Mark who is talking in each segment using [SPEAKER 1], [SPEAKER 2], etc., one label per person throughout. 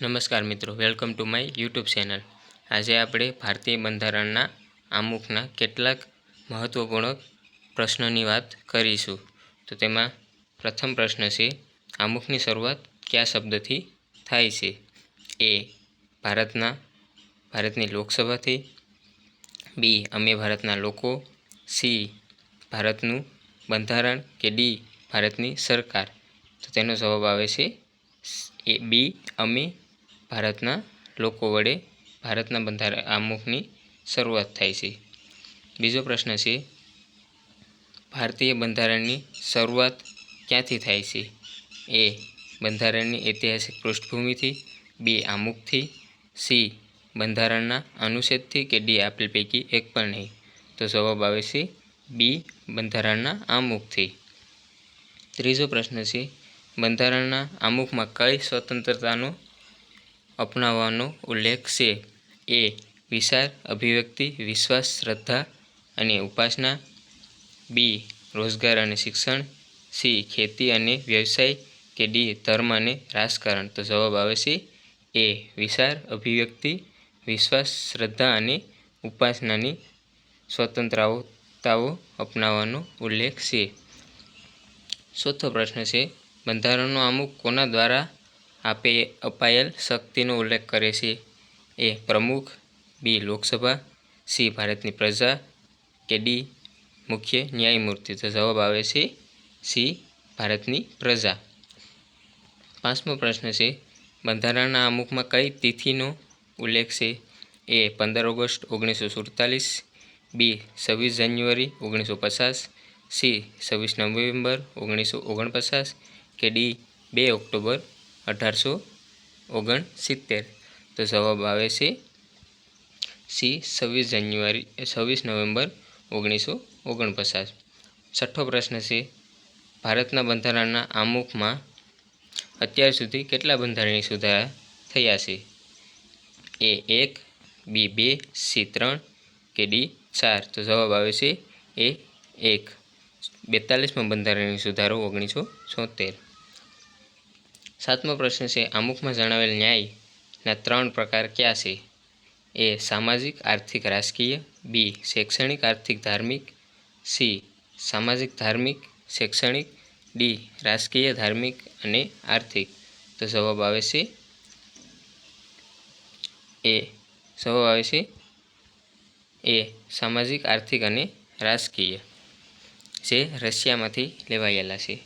[SPEAKER 1] નમસ્કાર મિત્રો, welcome to my YouTube channel. આજે આપણે ભારતીય બંધારણના આમુખના કેટલાક મહત્વપૂર્ણ પ્રશ્નોની વાત કરીશું। તો તેમાં પ્રથમ પ્રશ્ન છે, આમુખની શરૂઆત કયા શબ્દથી થાય છે? એ. ભારતની લોકસભાથી, બી. અમે ભારતના લોકો, સી. ભારતનું બંધારણ કે ડી. ભારતની સરકાર? તો તેનો જવાબ આવે છે બી. અમે ભારતના લોકો વડે ભારતના બંધારણ આમુખની શરૂઆત થાય છે। બીજો પ્રશ્ન છે, ભારતીય બંધારણની શરૂઆત ક્યાંથી થાય છે? એ. બંધારણની ઐતિહાસિક પૃષ્ઠભૂમિથી, બી. આમુખથી, સી. બંધારણના અનુચ્છેદથી કે ડી. આપેલ પૈકી એક પણ નહીં? તો જવાબ આવે છે બી. બંધારણના આમુખથી। ત્રીજો પ્રશ્ન છે, બંધારણના આમુખમાં કઈ સ્વતંત્રતાનો અપનાવવાનો ઉલ્લેખ છે? એ. વિચાર, અભિવ્યક્તિ, વિશ્વાસ, શ્રદ્ધા અને ઉપાસના, બી. રોજગાર અને શિક્ષણ, સી. ખેતી અને વ્યવસાય કે ડી. ધર્મ અને રાજકારણ? તો જવાબ આવે છે એ. વિચાર, અભિવ્યક્તિ, વિશ્વાસ, શ્રદ્ધા અને ઉપાસનાની સ્વતંત્રતાઓ અપનાવવાનો ઉલ્લેખ છે। ચોથો પ્રશ્ન છે, બંધારણનો આમુખ કોના દ્વારા અપાયેલ શક્તિનો ઉલ્લેખ કરે છે? એ. પ્રમુખ, બી. લોકસભા, સી. ભારતની પ્રજા કે ડી. મુખ્ય ન્યાયમૂર્તિ? તો જવાબ આવે છે સી. ભારતની પ્રજા। પાંચમો પ્રશ્ન છે, બંધારણના આમુખમાં કઈ તિથિનો ઉલ્લેખ છે? એ. 15 ઓગસ્ટ 1947, બી. 26 જાન્યુઆરી 1950, સી. 26 નવેમ્બર 1949 કે ડી. 2 ઓક્ટોબર 1869? તો જવાબ આવે છે સી. 26 નવેમ્બર 1949। છઠ્ઠો પ્રશ્ન છે, ભારતના બંધારણના આમુખમાં અત્યાર સુધી કેટલા બંધારણીય સુધારા થયા છે? એ. 1, બી. 2, સી. 3 કે ડી. 4? તો જવાબ આવે છે એ. 1, 42મો બંધારણીય સુધારો 1976। સાતમો પ્રશ્ન છે, આમુખમાં જણાવેલ ન્યાયના 3 પ્રકાર કયા છે? એ. સામાજિક, આર્થિક, રાજકીય, બી. શૈક્ષણિક, આર્થિક, ધાર્મિક, સી. સામાજિક, ધાર્મિક, શૈક્ષણિક, ડી. રાજકીય, ધાર્મિક અને આર્થિક? તો જવાબ આવે છે એ. જવાબ આવે છે એ. સામાજિક, આર્થિક અને રાજકીય, જે રશિયામાંથી લેવાયેલા છે।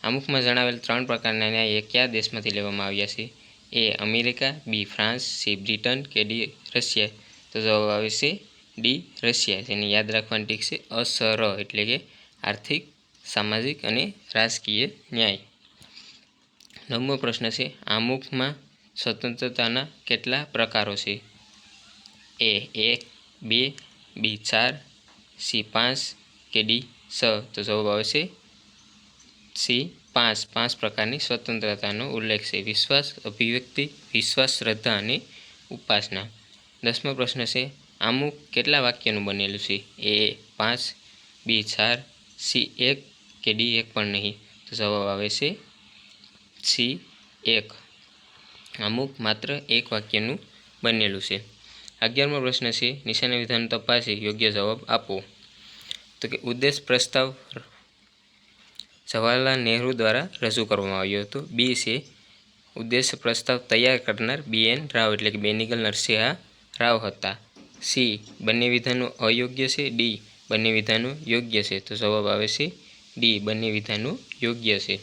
[SPEAKER 1] આમુખમાં જણાવેલ 3 પ્રકારના ન્યાય કયા દેશમાંથી લેવામાં આવ્યા છે? A. America, B. France, C. Britain કે ડી. રશિયા? તો જવાબ આવે છે ડી. રશિયા। જેને યાદ રાખવાની ટીક છે અસર, એટલે કે આર્થિક, સામાજિક અને રાજકીય ન્યાય। 9મો પ્રશ્ન છે, આમુખમાં સ્વતંત્રતાના કેટલા પ્રકારો છે? એ. 1, 2, બી. 4, સી. 5 કે ડી. 6? તો જવાબ આવે છે સી. 5 પ્રકારની સ્વતંત્રતાનો ઉલ્લેખ છે: વિશ્વાસ, અભિવ્યક્તિ, વિશ્વાસ, શ્રદ્ધા અને ઉપાસના। 10મો પ્રશ્ન છે, આમુખ કેટલા વાક્યનું બનેલું છે? એ. 5, બી. 4, સી. 1 કે ડી. 1 પણ નહીં? તો જવાબ આવે છે સી. 1, આમુખ માત્ર 1 વાક્યનું બનેલું છે। 11મો પ્રશ્ન છે, નીચેના વિધાનો તપાસી યોગ્ય જવાબ આપો। તો કે ઉદ્દેશ પ્રસ્તાવ જવાહરલાલ નહેરુ દ્વારા રજૂ કરવામાં આવ્યો હતો। બી છે, ઉદ્દેશ પ્રસ્તાવ તૈયાર કરનાર BN રાવ એટલે કે બેનિગલ નરસિંહ રાવ હતા। સી, બંને વિધાનો અયોગ્ય છે। ડી, બંને વિધાનો યોગ્ય છે? તો જવાબ આવે છે ડી, બંને વિધાનો યોગ્ય છે।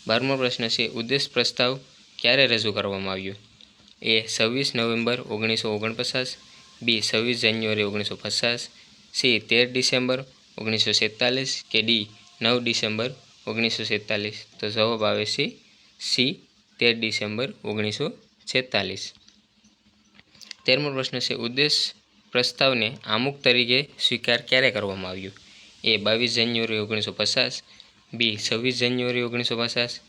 [SPEAKER 1] 12મો પ્રશ્ન છે, ઉદ્દેશ પ્રસ્તાવ ક્યારે રજૂ કરવામાં આવ્યો? એ. 26 નવેમ્બર 1949, બી. 26 જાન્યુઆરી 1950, સી. 13 ડિસેમ્બર 1947 કે ડી. 9 ડિસેમ્બર 1947? તો જવાબ આવે છે સી, 13 ડિસેમ્બર 1946। 13મો પ્રશ્ન છે, ઉદ્દેશ પ્રસ્તાવને આમુખ તરીકે સ્વીકાર ક્યારે કરવામાં આવ્યો? એ. 22 જાન્યુઆરી 1950, બી. 26 જાન્યુઆરી 1950,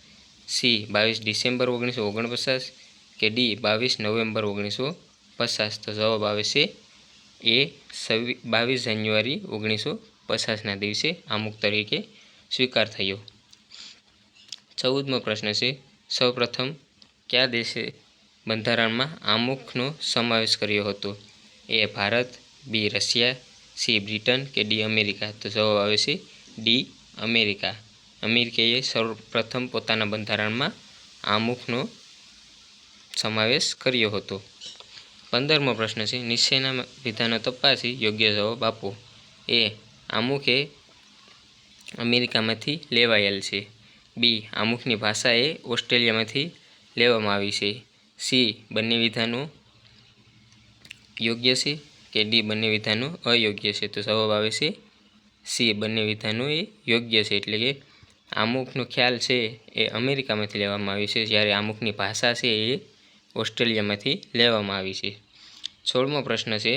[SPEAKER 1] સી. 22 ડિસેમ્બર 1949 કે ડી. 22 નવેમ્બર 1950? તો જવાબ આવે છે એ. 22 જાન્યુઆરી 1950ના દિવસે આમુખ તરીકે સ્વીકાર થયો। 14મો પ્રશ્ન છે, સૌપ્રથમ કયા દેશે બંધારણમાં આમુખનો સમાવેશ કર્યો હતો? A Bharat, B Russia, C Britain કે ડી અમેરિકા? તો જવાબ આવે છે ડી અમેરિકા. અમેરિકાએ સૌપ્રથમ પોતાના બંધારણમાં આમુખનો સમાવેશ કર્યો હતો. 15મો પ્રશ્ન છે, નીચેના વિધાનો તપાસી યોગ્ય જવાબ આપો. એ આમુખ એ અમેરિકામાંથી લેવાયેલ છે. બી આમુખની ભાષા એ ઓસ્ટ્રેલિયામાંથી લેવામાં આવી છે. સી બંને વિધાનો યોગ્ય છે કે ડી બંને વિધાનો અયોગ્ય છે? તો જવાબ આવે છે સી બંને વિધાનો એ યોગ્ય છે. એટલે કે આમુખનો ખ્યાલ છે એ અમેરિકામાંથી લેવામાં આવી છે, જ્યારે આમુખની ભાષા છે એ ઓસ્ટ્રેલિયામાંથી લેવામાં આવી છે. 16મો પ્રશ્ન છે,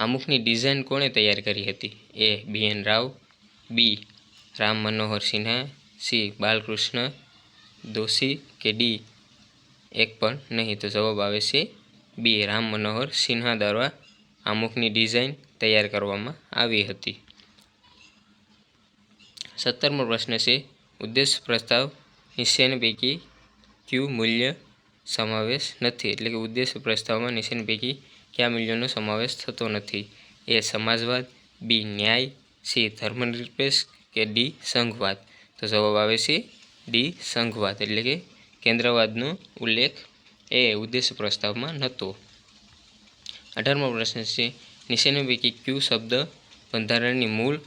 [SPEAKER 1] આમુખની ડિઝાઇન કોણે તૈયાર કરી હતી? એ બી.એન. રાવ, બી રામ મનોહર સિન્હા, સી બાલકૃષ્ણ દોશી કે ડી એક પણ નહીં? તો જવાબ આવે છે બી રામ મનોહર સિન્હા દ્વારા આમુખની ડિઝાઇન તૈયાર કરવામાં આવી હતી. 17મો પ્રશ્ન છે, ઉદ્દેશ પ્રસ્તાવ નીચેની પૈકી કયું મૂલ્ય સમાવેશ નથી? એટલે કે ઉદ્દેશ પ્રસ્તાવમાં નીચેની પૈકી કયા મૂલ્યોનો સમાવેશ થતો નથી? એ સમાજવાદ, બી ન્યાય, સી ધર્મનિરપેક્ષ કે ડી સંઘવાદ? તો જવાબ આવે છે ડી સંઘવાદ. એટલે કે કેન્દ્રવાદનો ઉલ્લેખ એ ઉદ્દેશ પ્રસ્તાવમાં નહોતો. 18મો પ્રશ્ન છે, નીચેની પૈકી કયું શબ્દ બંધારણની મૂળ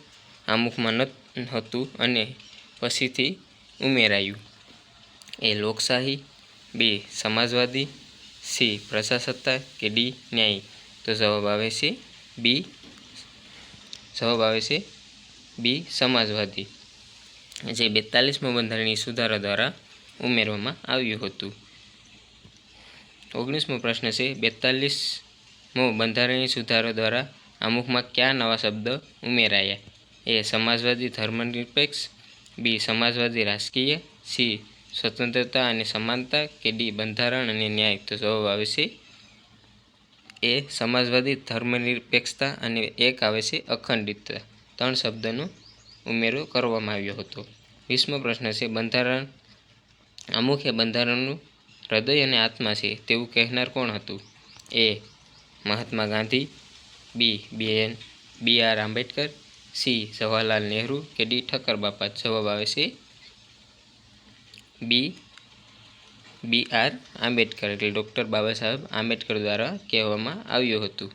[SPEAKER 1] આમુખમાં નહોતું અને પછીથી ઉમેરાયું? એ લોકશાહી, બી સમાજવાદી, સી પ્રજાસત્તાક કે ડી ન્યાય? તો જવાબ આવે છે બી સમાજવાદી, જે 42મા બંધારણીય સુધારા દ્વારા ઉમેરવામાં આવ્યું હતું. 19મો પ્રશ્ન છે, 42મો બંધારણીય સુધારા દ્વારા આમુખમાં કયા નવા શબ્દ ઉમેરાયા? એ સમાજવાદી ધર્મનિરપેક્ષ, બી સમાજવાદી રાજકીય, સી સ્વતંત્રતા અને સમાનતા કે ડી બંધારણ અને ન્યાય? તો જવાબ આવે છે એ સમાજવાદી ધર્મનિરપેક્ષતા અને એક આવે છે અખંડિતતા. 3 શબ્દનો ઉમેરો કરવામાં આવ્યો હતો. 20મો પ્રશ્ન છે, બંધારણ આમુખ એ બંધારણનું હૃદય અને આત્મા છે તેવું કહેનાર કોણ હતું? A Mahatma Gandhi, B R Ambedkar, C Jawaharlal Nehru કે ડી ઠક્કર બાપા? જવાબ આવે છે બી આર આંબેડકર, એટલે ડૉક્ટર બાબા સાહેબ આંબેડકર દ્વારા કહેવામાં આવ્યું હતું.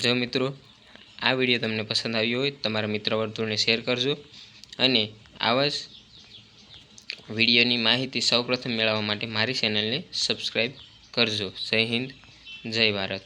[SPEAKER 1] જો મિત્રો આ વિડીયો તમને પસંદ આવ્યો હોય તમારા મિત્ર વર્તુળને શેર કરજો અને આવા જ વિડીયોની માહિતી સૌપ્રથમ મેળવવા માટે મારી ચેનલને સબસ્ક્રાઈબ કરજો. જય હિન્દ, જય ભારત.